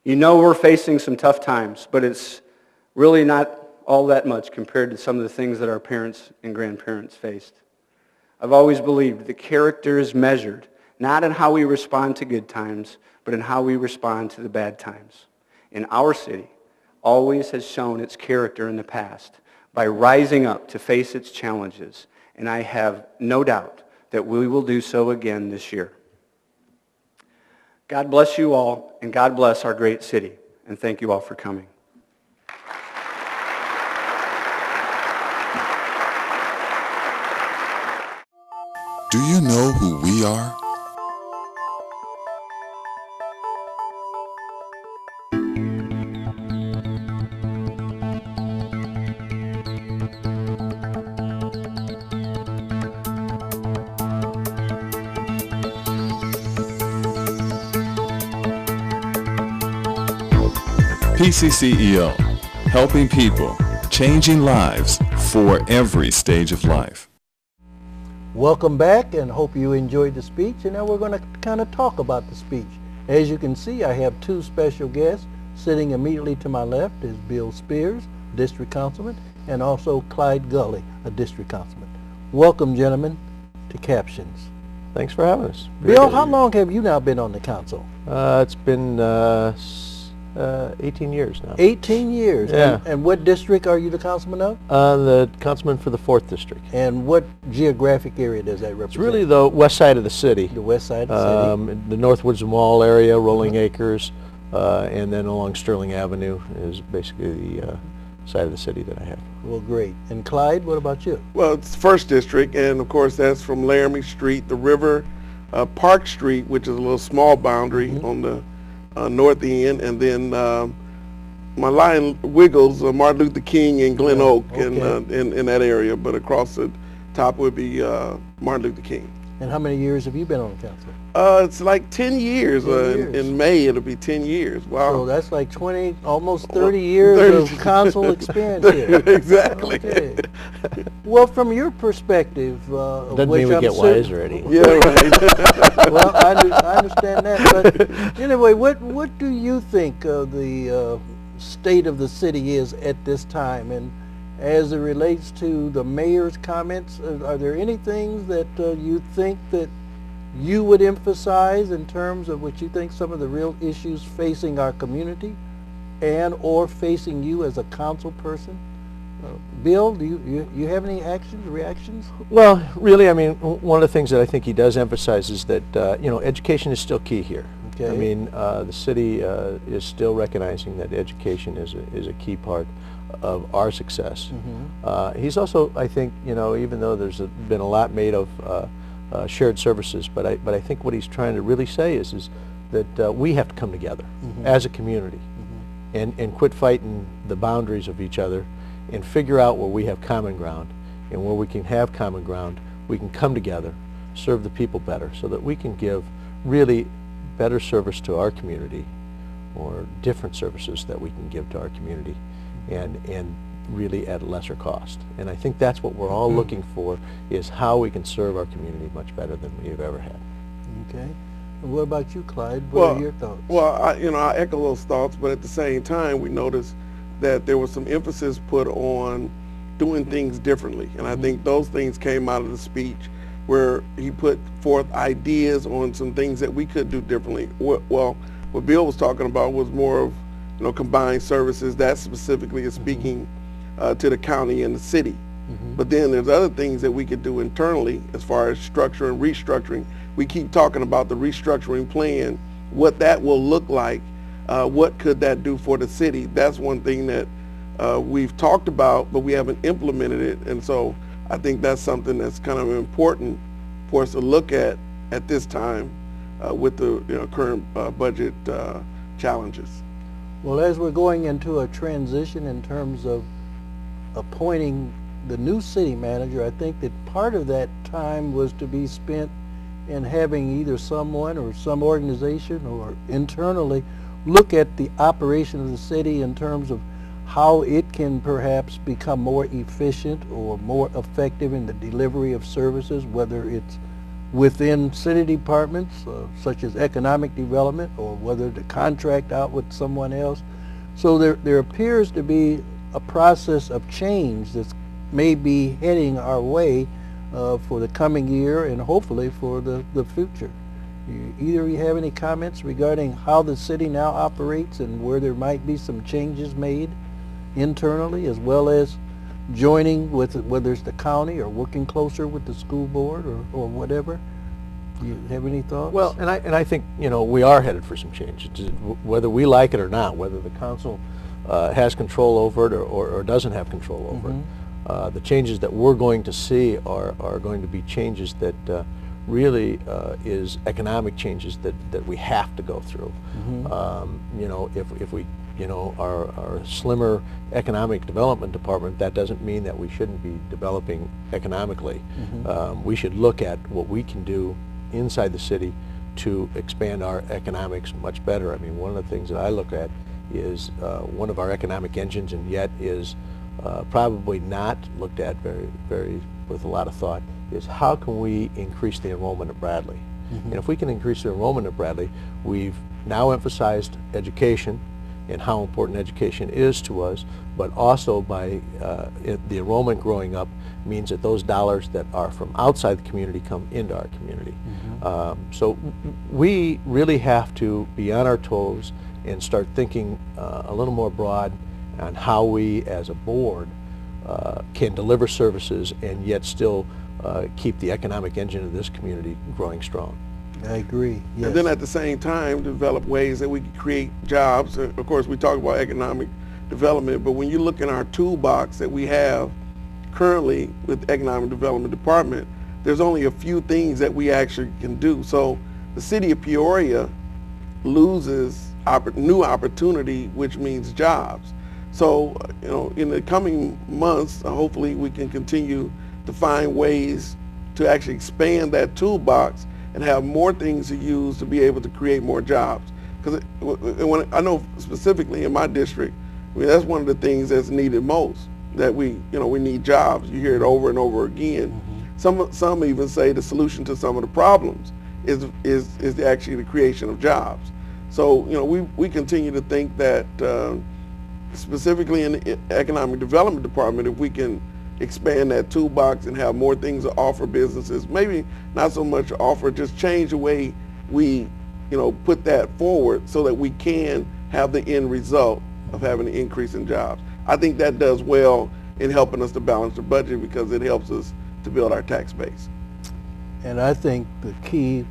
You know we're facing some tough times, but it's really not all that much compared to some of the things that our parents and grandparents faced. I've always believed that character is measured not in how we respond to good times, but in how we respond to the bad times. And our city always has shown its character in the past by rising up to face its challenges, and I have no doubt that we will do so again this year. God bless you all, and God bless our great city, and thank you all for coming. Do you know who we are? PCCEO, helping people, changing lives for every stage of life. Welcome back, and hope you enjoyed the speech, and now we're going to kind of talk about the speech. As you can see, I have two special guests. Sitting immediately to my left is Bill Spears, District Councilman, and also Clyde Gulley, a District Councilman. Welcome, gentlemen, to CAPtions. Thanks for having us. Bill, how long have you now been on the council? It's been 18 years now. 18 years. Yeah. And what district are you the councilman of? The councilman for the 4th District. And what geographic area does that represent? It's really the west side of the city. The west side of the city? The Northwoods Mall area, Rolling Acres, and then along Sterling Avenue is basically the side of the city that I have. Well, great. And Clyde, what about you? Well, it's 1st District, and of course that's from Laramie Street, the river, Park Street, which is a little small boundary on the north end, and then my line wiggles Martin Luther King and Glen Oak in that area, but across the top would be Martin Luther King. And how many years have you been on the council? It's like 10 years. In May it'll be 10 years. Wow. So that's like 20, almost 30 years of council experience here. Exactly. Okay. Well, from your perspective, doesn't mean we get wiser, Eddie. Yeah, right. Well, I understand that, but anyway, what do you think the state of the city is at this time? And as it relates to the mayor's comments, are there any things that you think that you would emphasize in terms of what you think some of the real issues facing our community and or facing you as a council person? Bill, do you have any reactions? Well, really, I mean, one of the things that I think he does emphasize is that, education is still key here. Okay. I mean, the city is still recognizing that education is a key part of our success. Mm-hmm. He's also, I think, even though there's been a lot made of shared services, but I think what he's trying to really say is that we have to come together as a community and quit fighting the boundaries of each other and figure out where we have common ground, and where we can have common ground, we can come together, serve the people better, so that we can give really better service to our community, or different services that we can give to our community, and really at a lesser cost. And I think that's what we're all looking for, is how we can serve our community much better than we've ever had. Okay. And what about you, Clyde? What are your thoughts? Well, I echo those thoughts, but at the same time, we noticed that there was some emphasis put on doing things differently. And I think those things came out of the speech, where he put forth ideas on some things that we could do differently. Well, what Bill was talking about was more of, combined services. That specifically is speaking to the county and the city. But then there's other things that we could do internally as far as structure and restructuring. We keep talking about the restructuring plan, what that will look like, what could that do for the city. That's one thing that we've talked about, but we haven't implemented it. And so I think that's something that's kind of important for us to look at this time with the current budget challenges. Well, as we're going into a transition in terms of appointing the new city manager, I think that part of that time was to be spent in having either someone or some organization or internally look at the operation of the city in terms of how it can perhaps become more efficient or more effective in the delivery of services, whether it's within city departments, such as economic development, or whether to contract out with someone else. So there appears to be a process of change that's may be heading our way for the coming year and hopefully for the future. Either you have any comments regarding how the city now operates and where there might be some changes made internally, as well as joining with whether it's the county or working closer with the school board or whatever? Do you have any thoughts? Well, and I think, you know, we are headed for some change, whether we like it or not, whether the council has control over it or doesn't have control over it. The changes that we're going to see are going to be changes that really is economic changes that we have to go through. You know, if we, you know, our slimmer economic development department, that doesn't mean that we shouldn't be developing economically. We should look at what we can do inside the city to expand our economics much better. I mean, one of the things that I look at is one of our economic engines, and yet is probably not looked at very with a lot of thought, is how can we increase the enrollment at Bradley? And if we can increase the enrollment at Bradley, we've now emphasized education and how important education is to us, but also by the enrollment growing up means that those dollars that are from outside the community come into our community. So we really have to be on our toes and start thinking a little more broad on how we as a board can deliver services and yet still keep the economic engine of this community growing strong. I agree, yes. And then at the same time, develop ways that we can create jobs. Of course, we talk about economic development, but when you look in our toolbox that we have currently with the Economic Development Department, there's only a few things that we actually can do. So the city of Peoria loses new opportunity, which means jobs. So, you know, in the coming months, hopefully we can continue to find ways to actually expand that toolbox and have more things to use to be able to create more jobs. Because I know specifically in my district, I mean, that's one of the things that's needed most, that we need jobs. You hear it over and over again. Some even say the solution to some of the problems is actually the creation of jobs. So, you know, we continue to think that specifically in the Economic Development Department, if we can expand that toolbox and have more things to offer businesses, maybe not so much offer, just change the way we, you know, put that forward so that we can have the end result of having an increase in jobs. I think that does well in helping us to balance the budget because it helps us to build our tax base. And I think the key,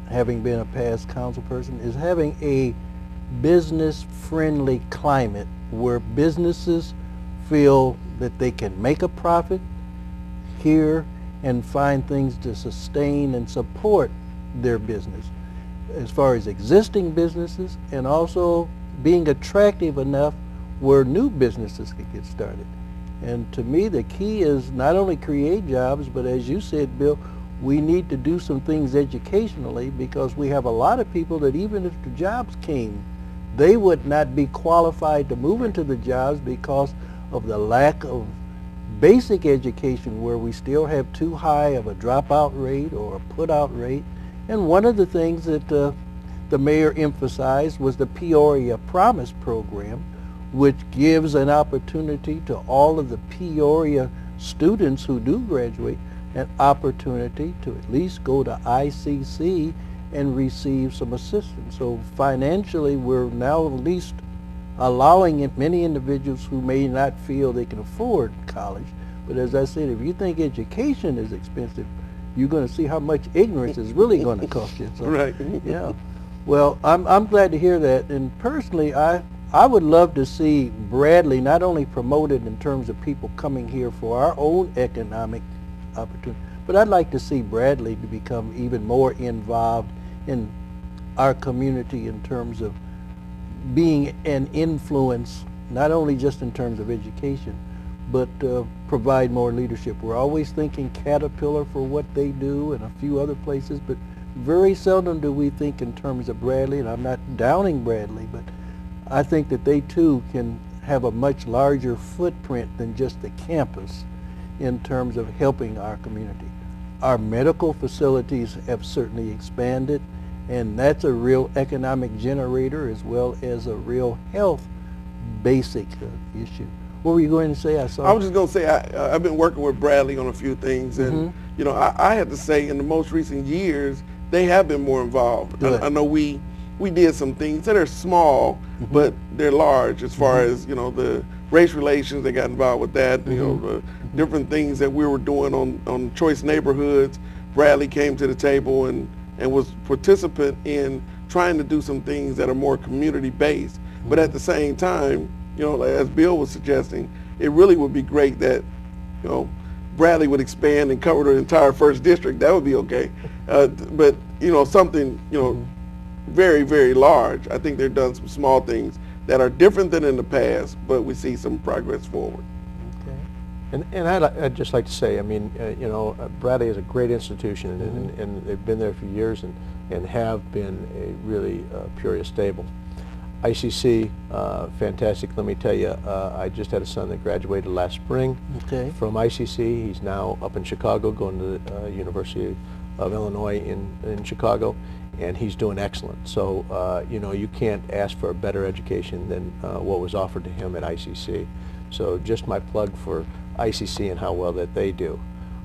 having been a past council person, is having a business-friendly climate where businesses feel that they can make a profit here and find things to sustain and support their business, as far as existing businesses, and also being attractive enough where new businesses can get started. And to me, the key is not only create jobs, but as you said, Bill, we need to do some things educationally, because we have a lot of people that even if the jobs came, they would not be qualified to move into the jobs because of the lack of basic education, where we still have too high of a dropout rate or a put-out rate. And one of the things that the mayor emphasized was the Peoria Promise program, which gives an opportunity to all of the Peoria students who do graduate an opportunity to at least go to ICC and receive some assistance. So financially, we're now at least allowing many individuals who may not feel they can afford college. But as I said, if you think education is expensive, you're going to see how much ignorance is really going to cost you. So, Right. Yeah. Well, I'm glad to hear that. And personally, I would love to see Bradley not only promoted in terms of people coming here for our own economic opportunity, but I'd like to see Bradley to become even more involved in our community in terms of being an influence, not only just in terms of education, but provide more leadership. We're always thinking Caterpillar for what they do and a few other places, but very seldom do we think in terms of Bradley, and I'm not downing Bradley, but I think that they too can have a much larger footprint than just the campus in terms of helping our community. our medical facilities have certainly expanded, and that's a real economic generator as well as a real health basic issue. What were you going to say? I was just going to say I've been working with Bradley on a few things, and you know, I had to say in the most recent years they have been more involved. I know we did some things that are small, but they're large as far as, you know, the race relations. They got involved with that. You know, the different things that we were doing on choice neighborhoods. Bradley came to the table and was participant in trying to do some things that are more community based. But at the same time, you know, as Bill was suggesting, it really would be great that, you know, Bradley would expand and cover the entire first district. That would be okay. But, you know, something, you know, very, very large. I think they've done some small things that are different than in the past, but we see some progress forward. Okay. And I'd just like to say, I mean, you know, Bradley is a great institution, and they've been there for years and have been a really Peoria stable. ICC, fantastic. Let me tell you, I just had a son that graduated last spring from ICC. He's now up in Chicago, going to the University of Illinois in Chicago, and he's doing excellent. So, you know, you can't ask for a better education than what was offered to him at ICC. So just my plug for ICC and how well that they do.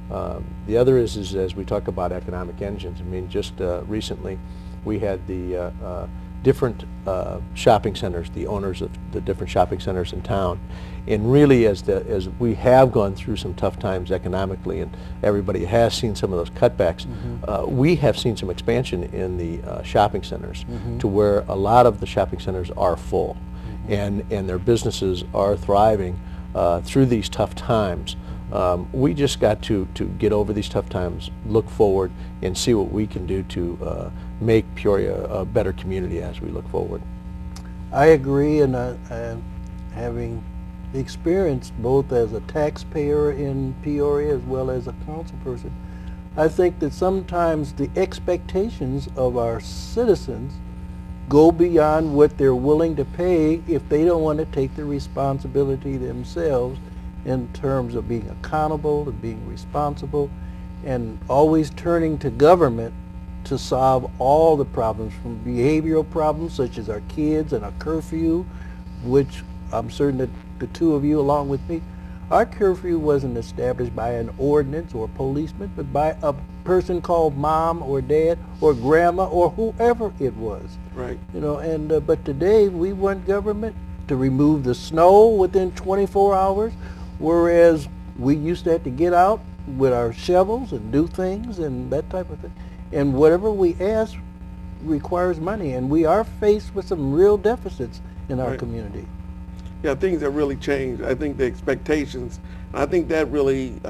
The other is as we talk about economic engines, I mean, just recently we had the different shopping centers, the owners of the different shopping centers in town, and really as we have gone through some tough times economically, and everybody has seen some of those cutbacks, we have seen some expansion in the shopping centers to where a lot of the shopping centers are full, and their businesses are thriving through these tough times. We just got to get over these tough times, look forward, and see what we can do to make Peoria a better community as we look forward. I agree, and having experienced both as a taxpayer in Peoria as well as a council person, I think that sometimes the expectations of our citizens go beyond what they're willing to pay if they don't want to take the responsibility themselves in terms of being accountable and being responsible, and always turning to government to solve all the problems, from behavioral problems such as our kids and our curfew, which I'm certain that the two of you along with me, our curfew wasn't established by an ordinance or a policeman, but by a person called mom or dad or grandma or whoever it was. Right. You know, and but today we want government to remove the snow within 24 hours, whereas we used to have to get out with our shovels and do things and that type of thing. And whatever we ask requires money, and we are faced with some real deficits in our community. Yeah, things have really changed. I think the expectations, and I think that really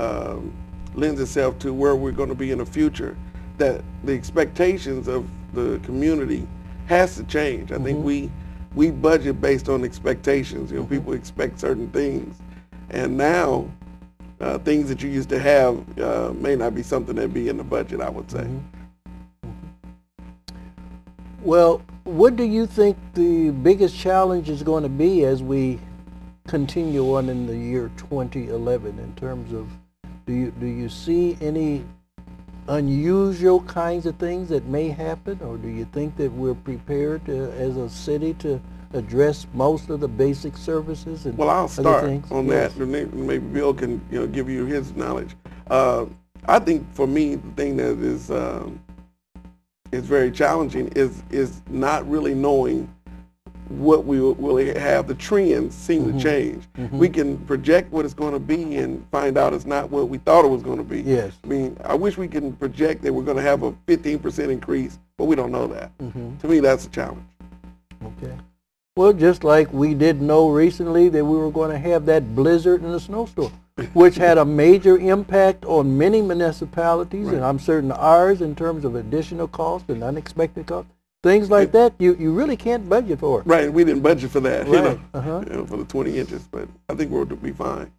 lends itself to where we're going to be in the future, that the expectations of the community has to change. I think we budget based on expectations. You know, people expect certain things, and now things that you used to have may not be something that be in the budget, I would say. Well, what do you think the biggest challenge is going to be as we continue on in the year 2011 in terms of, do you see any unusual kinds of things that may happen, or do you think that we're prepared as a city to address most of the basic services and Well, I'll start things? on that, and maybe Bill can give you his knowledge. I think for me, the thing that is very challenging is not really knowing what we will have. The trends seem to change. We can project what it's going to be and find out it's not what we thought it was going to be. Yes. I mean, I wish we can project that we're going to have a 15% increase, but we don't know that. To me, that's a challenge. Okay. Well, just like we did know recently that we were going to have that blizzard and a snowstorm, which had a major impact on many municipalities, and I'm certain ours, in terms of additional costs and unexpected costs. Things like that, you really can't budget for. Right, we didn't budget for that, Right. for the 20 inches, but I think we'll be fine.